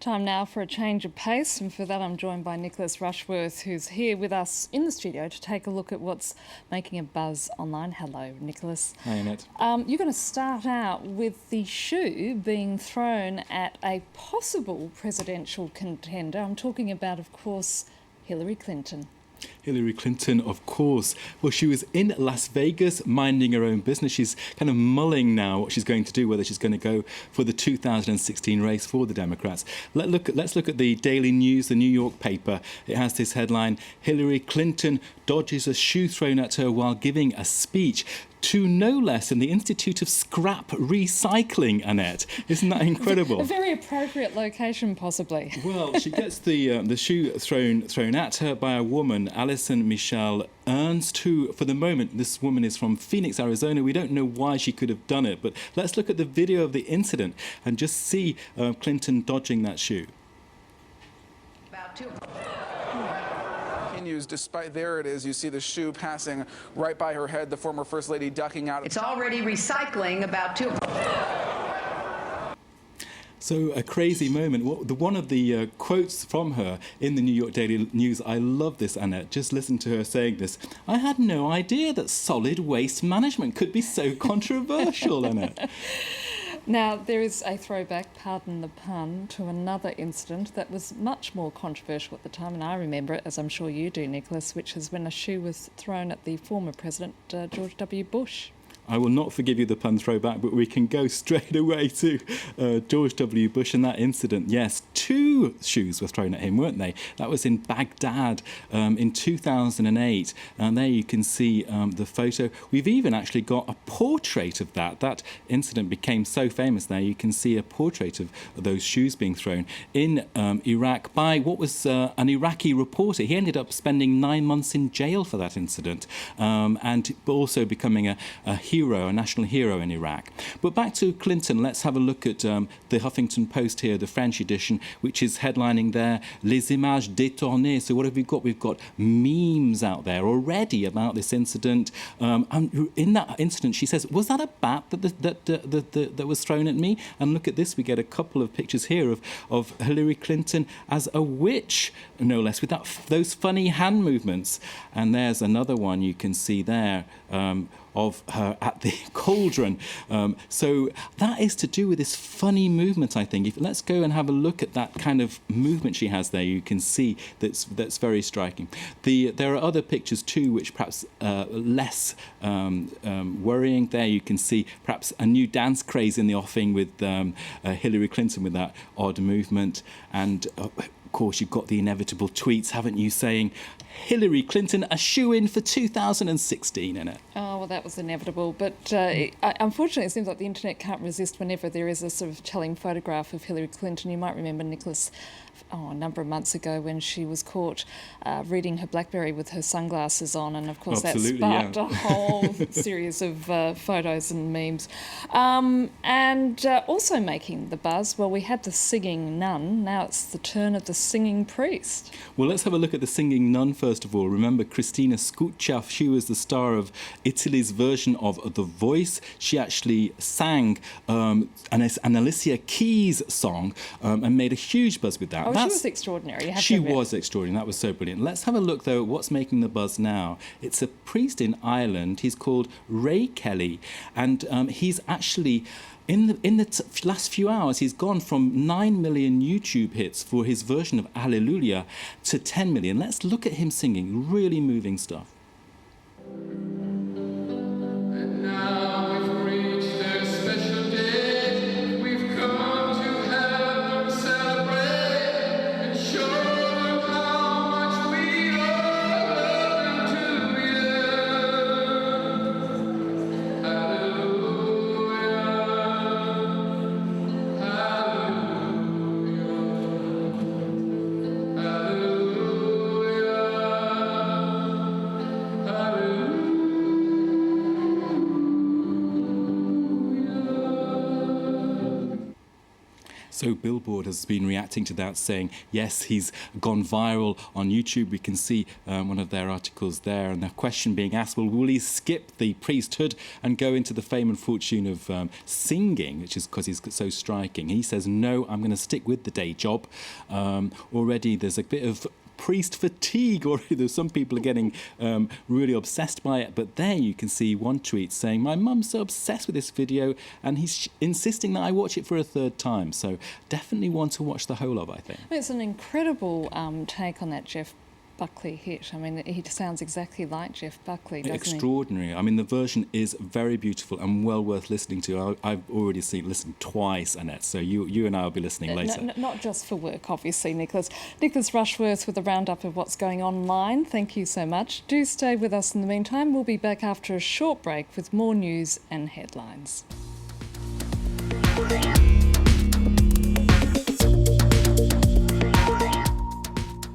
Time now for a change of pace, and for that I'm joined by Nicholas Rushworth, who's here with us in the studio to take a look at what's making a buzz online. Hello, Nicholas. Hi, Annette. You're going to start out with the shoe being thrown at a possible presidential contender. I'm talking about, of course, Hillary Clinton. Hillary Clinton, of course. Well, she was in Las Vegas minding her own business. She's kind of mulling now what she's going to do, whether she's going to go for the 2016 race for the Democrats. Let's look at the Daily News, the New York paper. It has this headline: Hillary Clinton dodges a shoe thrown at her while giving a speech to no less than the Institute of Scrap Recycling, Annette. Isn't that incredible? A very appropriate location, possibly. Well, she gets the shoe thrown at her by a woman, Alison Michelle Ernst, who, for the moment, this woman is from Phoenix, Arizona. We don't know why she could have done it, but let's look at the video of the incident and just see Clinton dodging that shoe. Continues despite, there it is, you see the shoe passing right by her head, the former First Lady ducking out. It's already recycling about 2. So a crazy moment. One of the quotes from her in the New York Daily News, I love this, Annette. Just listen to her saying this: "I had no idea that solid waste management could be so controversial," Annette. Now, there is a throwback, pardon the pun, to another incident that was much more controversial at the time, and I remember it, as I'm sure you do, Nicholas, which is when a shoe was thrown at the former President, George W. Bush. I will not forgive you the pun throwback, but we can go straight away to George W. Bush and that incident. Yes, 2 shoes were thrown at him, weren't they? That was in Baghdad in 2008. And there you can see the photo. We've even actually got a portrait of that. That incident became so famous there. You can see a portrait of those shoes being thrown in Iraq by what was an Iraqi reporter. He ended up spending 9 months in jail for that incident, and also becoming a hero, a national hero in Iraq. But back to Clinton, let's have a look at the Huffington Post here, the French edition, which is headlining there, Les images détournées. So what have we got? We've got memes out there already about this incident. And in that incident, she says, "Was that a bat that was thrown at me?" And look at this, we get a couple of pictures here of Hillary Clinton as a witch, no less, with those funny hand movements. And there's another one you can see there, of her at the cauldron. So that is to do with this funny movement, I think. Let's go and have a look at that kind of movement she has there. You can see that's very striking. There are other pictures too, which perhaps less worrying. There you can see perhaps a new dance craze in the offing with Hillary Clinton with that odd movement. And of course, you've got the inevitable tweets, haven't you, saying Hillary Clinton a shoo-in for 2016 in it. Oh, well, that was inevitable. But unfortunately, it seems like the internet can't resist whenever there is a sort of telling photograph of Hillary Clinton. You might remember, Nicholas, a number of months ago when she was caught reading her BlackBerry with her sunglasses on, and of course Absolutely, that sparked a whole series of photos and memes. And also making the buzz, well, we had the singing nun. Now it's the turn of the singing priest. Well, let's have a look at the singing nun first of all. Remember Christina Scuccia, she was the star of Italy's version of The Voice. She actually sang an Alicia Keys song and made a huge buzz with that. Oh, she was extraordinary. She was extraordinary. That was so brilliant. Let's have a look, though, at what's making the buzz now. It's a priest in Ireland. He's called Ray Kelly, and he's actually... In the last few hours, he's gone from 9 million YouTube hits for his version of Alleluia to 10 million. Let's look at him singing. Really moving stuff. And now we've reached their special day. We've come to help them celebrate and show them how much we love them to you. Hallelujah. So Billboard has been reacting to that, saying, yes, he's gone viral on YouTube. We can see one of their articles there. And the question being asked, well, will he skip the priesthood and go into the fame and fortune of singing, which is because he's so striking? He says, no, I'm going to stick with the day job. Already there's a bit of priest fatigue, or there's some people are getting really obsessed by it. But there you can see one tweet saying, my mum's so obsessed with this video and he's insisting that I watch it for a third time. So definitely one to watch the whole of, I think. It's an incredible take on that Jeff Buckley hit. I mean, he sounds exactly like Jeff Buckley, doesn't Extraordinary. I mean, the version is very beautiful and well worth listening to. I've already listened twice, Annette, so you and I will be listening later. Not just for work, obviously, Nicholas. Nicholas Rushworth with a roundup of what's going on online. Thank you so much. Do stay with us in the meantime. We'll be back after a short break with more news and headlines.